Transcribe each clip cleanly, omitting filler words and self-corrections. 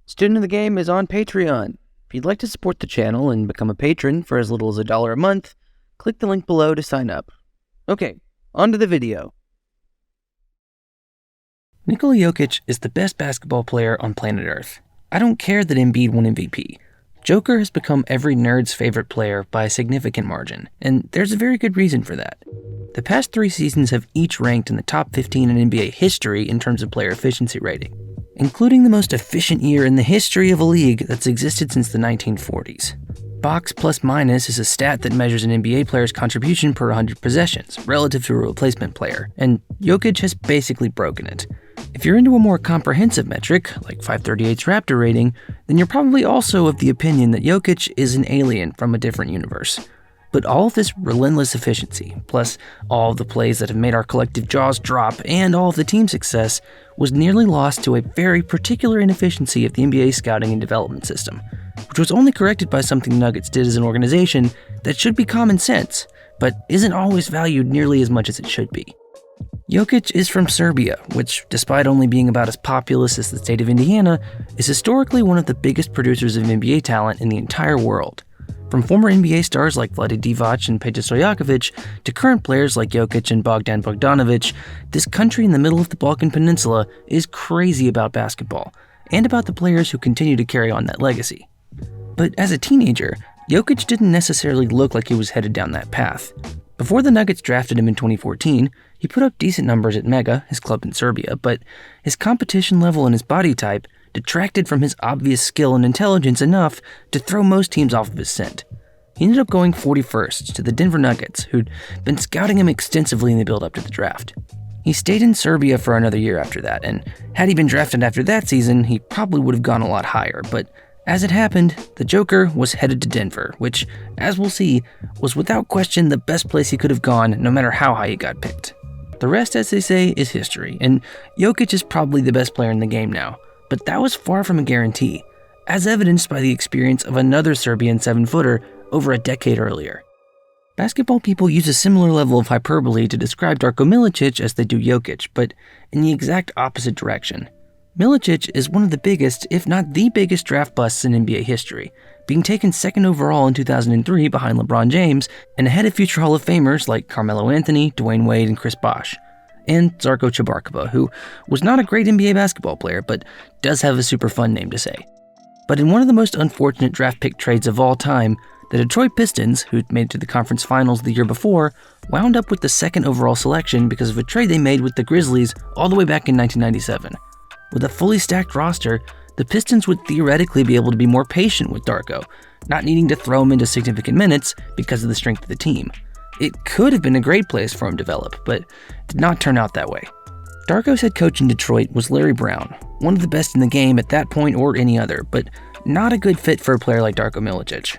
Student of the Game is on Patreon. If you'd like to support the channel and become a patron for as little as $1 a month, click the link below to sign up. Okay, on to the video. Nikola Jokic is the best basketball player on planet Earth. I don't care that Embiid won MVP. Joker has become every nerd's favorite player by a significant margin, and there's a very good reason for that. The past 3 seasons have each ranked in the top 15 in NBA history in terms of player efficiency rating, including the most efficient year in the history of a league that's existed since the 1940s. Box plus minus is a stat that measures an NBA player's contribution per 100 possessions relative to a replacement player, and Jokic has basically broken it. If you're into a more comprehensive metric, like 538's Raptor rating, then you're probably also of the opinion that Jokic is an alien from a different universe. But all of this relentless efficiency, plus all of the plays that have made our collective jaws drop and all of the team success, was nearly lost to a very particular inefficiency of the NBA scouting and development system, which was only corrected by something the Nuggets did as an organization that should be common sense, but isn't always valued nearly as much as it should be. Jokic is from Serbia, which, despite only being about as populous as the state of Indiana, is historically one of the biggest producers of NBA talent in the entire world. From former NBA stars like Vlade Divac and Peja Stojakovic to current players like Jokic and Bogdan Bogdanovic, this country in the middle of the Balkan Peninsula is crazy about basketball, and about the players who continue to carry on that legacy. But as a teenager, Jokic didn't necessarily look like he was headed down that path. Before the Nuggets drafted him in 2014, he put up decent numbers at Mega, his club in Serbia, but his competition level and his body type detracted from his obvious skill and intelligence enough to throw most teams off of his scent. He ended up going 41st to the Denver Nuggets, who'd been scouting him extensively in the build-up to the draft. He stayed in Serbia for another year after that, and had he been drafted after that season, he probably would have gone a lot higher, but as it happened, the Joker was headed to Denver, which, as we'll see, was without question the best place he could have gone no matter how high he got picked. The rest, as they say, is history, and Jokic is probably the best player in the game now, but that was far from a guarantee, as evidenced by the experience of another Serbian 7-footer over a decade earlier. Basketball people use a similar level of hyperbole to describe Darko Milicic as they do Jokic, but in the exact opposite direction. Milicic is one of the biggest, if not the biggest, draft busts in NBA history, being taken second overall in 2003 behind LeBron James and ahead of future Hall of Famers like Carmelo Anthony, Dwayne Wade, and Chris Bosh. And Darko Milicic, who was not a great NBA basketball player, but does have a super fun name to say. But in one of the most unfortunate draft pick trades of all time, the Detroit Pistons, who'd made it to the conference finals the year before, wound up with the second overall selection because of a trade they made with the Grizzlies all the way back in 1997. With a fully stacked roster, the Pistons would theoretically be able to be more patient with Darko, not needing to throw him into significant minutes because of the strength of the team. It could have been a great place for him to develop, but did not turn out that way. Darko's head coach in Detroit was Larry Brown, one of the best in the game at that point or any other, but not a good fit for a player like Darko Milicic.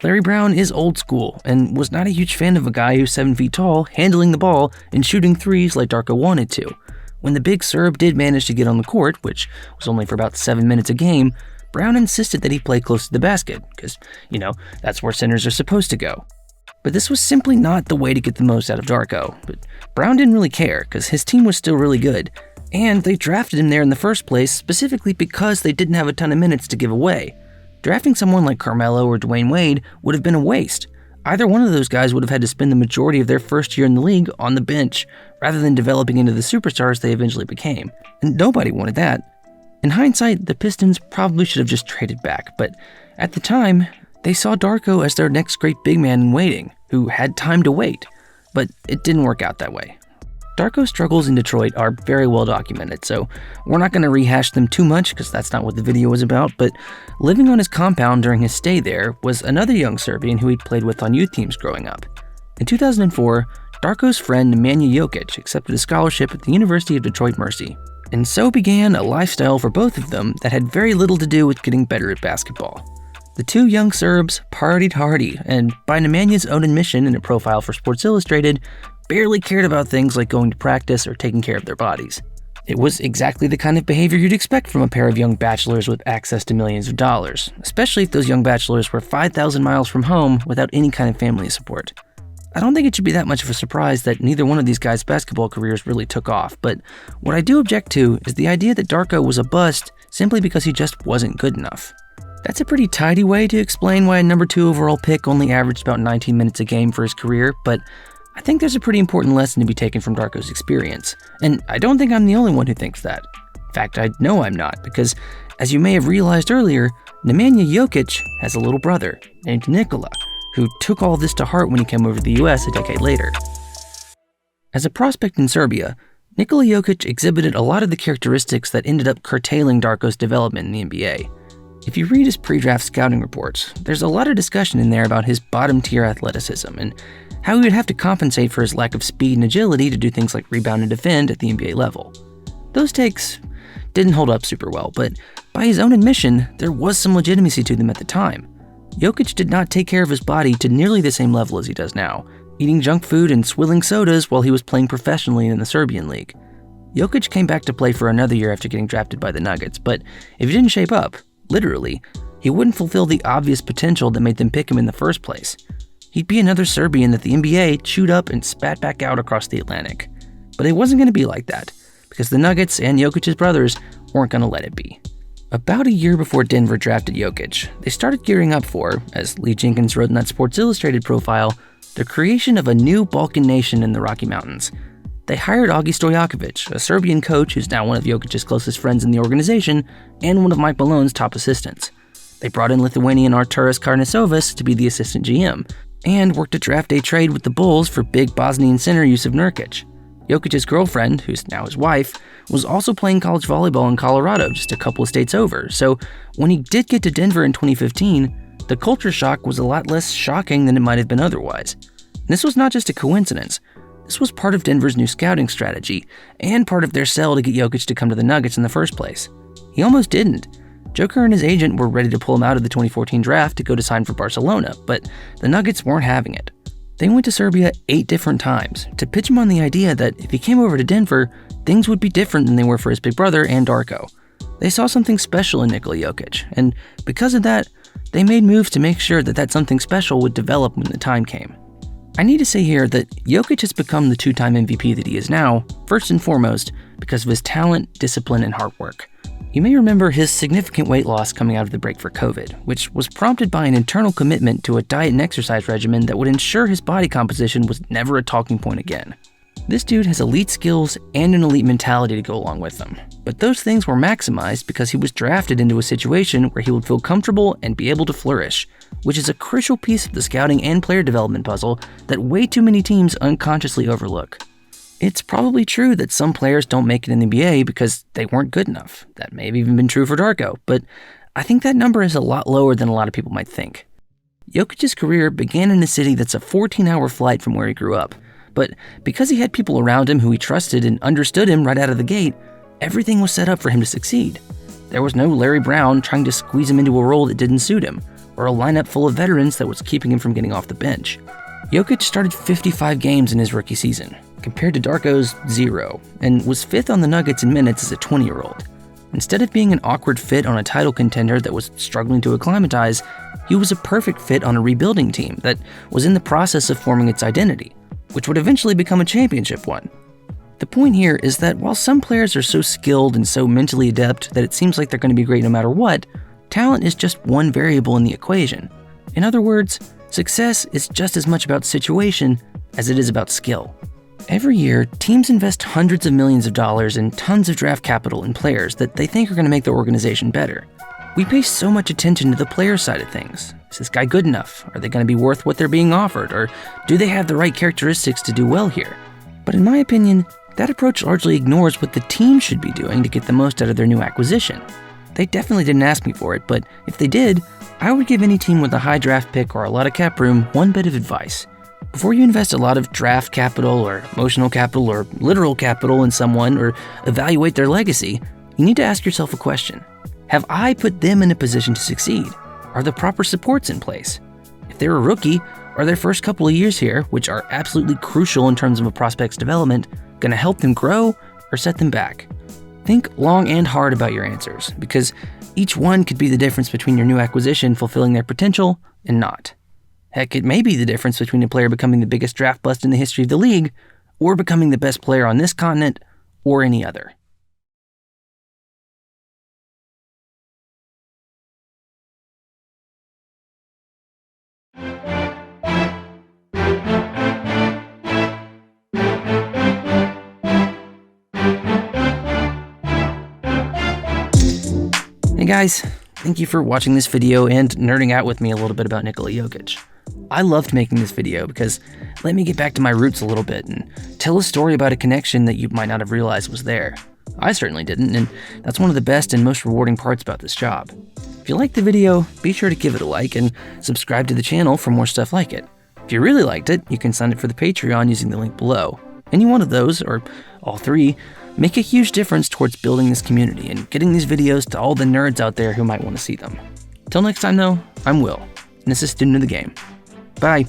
Larry Brown is old school and was not a huge fan of a guy who's 7 feet tall, handling the ball and shooting threes like Darko wanted to. When the big Serb did manage to get on the court, which was only for about 7 minutes a game, Brown insisted that he play close to the basket, because, that's where centers are supposed to go. But this was simply not the way to get the most out of Darko, but Brown didn't really care, because his team was still really good, and they drafted him there in the first place specifically because they didn't have a ton of minutes to give away. Drafting someone like Carmelo or Dwayne Wade would have been a waste. Either one of those guys would have had to spend the majority of their first year in the league on the bench, rather than developing into the superstars they eventually became. And nobody wanted that. In hindsight, the Pistons probably should have just traded back, but at the time, they saw Darko as their next great big man in waiting, who had time to wait. But it didn't work out that way. Darko's struggles in Detroit are very well documented, so we're not going to rehash them too much because that's not what the video was about, but living on his compound during his stay there was another young Serbian who he'd played with on youth teams growing up. In 2004, Darko's friend Nemanja Jokic accepted a scholarship at the University of Detroit Mercy, and so began a lifestyle for both of them that had very little to do with getting better at basketball. The two young Serbs partied hardy, and by Nemanja's own admission in a profile for Sports Illustrated, barely cared about things like going to practice or taking care of their bodies. It was exactly the kind of behavior you'd expect from a pair of young bachelors with access to millions of dollars, especially if those young bachelors were 5,000 miles from home without any kind of family support. I don't think it should be that much of a surprise that neither one of these guys' basketball careers really took off, but what I do object to is the idea that Darko was a bust simply because he just wasn't good enough. That's a pretty tidy way to explain why a number 2 overall pick only averaged about 19 minutes a game for his career, but I think there's a pretty important lesson to be taken from Darko's experience, and I don't think I'm the only one who thinks that. In fact, I know I'm not, because as you may have realized earlier, Nikola Jokic has a little brother named Nikola, who took all this to heart when he came over to the US a decade later. As a prospect in Serbia, Nikola Jokic exhibited a lot of the characteristics that ended up curtailing Darko's development in the NBA. If you read his pre-draft scouting reports, there's a lot of discussion in there about his bottom-tier athleticism and how he would have to compensate for his lack of speed and agility to do things like rebound and defend at the NBA level. Those takes didn't hold up super well, but by his own admission, there was some legitimacy to them at the time. Jokic did not take care of his body to nearly the same level as he does now, eating junk food and swilling sodas while he was playing professionally in the Serbian league. Jokic came back to play for another year after getting drafted by the Nuggets, but if he didn't shape up, literally, he wouldn't fulfill the obvious potential that made them pick him in the first place. He'd be another Serbian that the NBA chewed up and spat back out across the Atlantic. But it wasn't going to be like that, because the Nuggets and Jokic's brothers weren't going to let it be. About a year before Denver drafted Jokic, they started gearing up for, as Lee Jenkins wrote in that Sports Illustrated profile, the creation of a new Balkan nation in the Rocky Mountains. They hired Agi Stojakovic, a Serbian coach who's now one of Jokic's closest friends in the organization and one of Mike Malone's top assistants. They brought in Lithuanian Arturas Karnisovas to be the assistant GM, and worked a draft day trade with the Bulls for big Bosnian center Jusuf Nurkic. Jokic's girlfriend, who's now his wife, was also playing college volleyball in Colorado, just a couple of states over, so when he did get to Denver in 2015, the culture shock was a lot less shocking than it might have been otherwise. And this was not just a coincidence. This was part of Denver's new scouting strategy, and part of their sell to get Jokic to come to the Nuggets in the first place. He almost didn't. Joker and his agent were ready to pull him out of the 2014 draft to go to sign for Barcelona, but the Nuggets weren't having it. They went to Serbia 8 different times to pitch him on the idea that if he came over to Denver, things would be different than they were for his big brother and Darko. They saw something special in Nikola Jokic, and because of that, they made moves to make sure that something special would develop when the time came. I need to say here that Jokic has become the 2-time MVP that he is now, first and foremost, because of his talent, discipline, and hard work. You may remember his significant weight loss coming out of the break for COVID, which was prompted by an internal commitment to a diet and exercise regimen that would ensure his body composition was never a talking point again. This dude has elite skills and an elite mentality to go along with them, but those things were maximized because he was drafted into a situation where he would feel comfortable and be able to flourish, which is a crucial piece of the scouting and player development puzzle that way too many teams unconsciously overlook. It's probably true that some players don't make it in the NBA because they weren't good enough. That may have even been true for Darko, but I think that number is a lot lower than a lot of people might think. Jokic's career began in a city that's a 14-hour flight from where he grew up, but because he had people around him who he trusted and understood him right out of the gate, everything was set up for him to succeed. There was no Larry Brown trying to squeeze him into a role that didn't suit him, or a lineup full of veterans that was keeping him from getting off the bench. Jokic started 55 games in his rookie season, compared to Darko's 0, and was 5th on the Nuggets in minutes as a 20-year-old. Instead of being an awkward fit on a title contender that was struggling to acclimatize, he was a perfect fit on a rebuilding team that was in the process of forming its identity, which would eventually become a championship one. The point here is that while some players are so skilled and so mentally adept that it seems like they're going to be great no matter what, talent is just one variable in the equation. In other words, success is just as much about situation as it is about skill. Every year, teams invest hundreds of millions of dollars and tons of draft capital in players that they think are going to make their organization better. We pay so much attention to the player side of things. Is this guy good enough? Are they going to be worth what they're being offered? Or do they have the right characteristics to do well here? But in my opinion, that approach largely ignores what the team should be doing to get the most out of their new acquisition. They definitely didn't ask me for it, but if they did, I would give any team with a high draft pick or a lot of cap room one bit of advice. Before you invest a lot of draft capital or emotional capital or literal capital in someone or evaluate their legacy, you need to ask yourself a question. Have I put them in a position to succeed? Are the proper supports in place? If they're a rookie, are their first couple of years here, which are absolutely crucial in terms of a prospect's development, going to help them grow or set them back? Think long and hard about your answers, because each one could be the difference between your new acquisition fulfilling their potential and not. Heck, it may be the difference between a player becoming the biggest draft bust in the history of the league or becoming the best player on this continent or any other. Hey guys, thank you for watching this video and nerding out with me a little bit about Nikola Jokic. I loved making this video because it let me get back to my roots a little bit and tell a story about a connection that you might not have realized was there. I certainly didn't, and that's one of the best and most rewarding parts about this job. If you liked the video, be sure to give it a like and subscribe to the channel for more stuff like it. If you really liked it, you can sign up for the Patreon using the link below. Any one of those, or all three, make a huge difference towards building this community and getting these videos to all the nerds out there who might want to see them. Till next time though, I'm Will, and this is Student of the Game. Bye.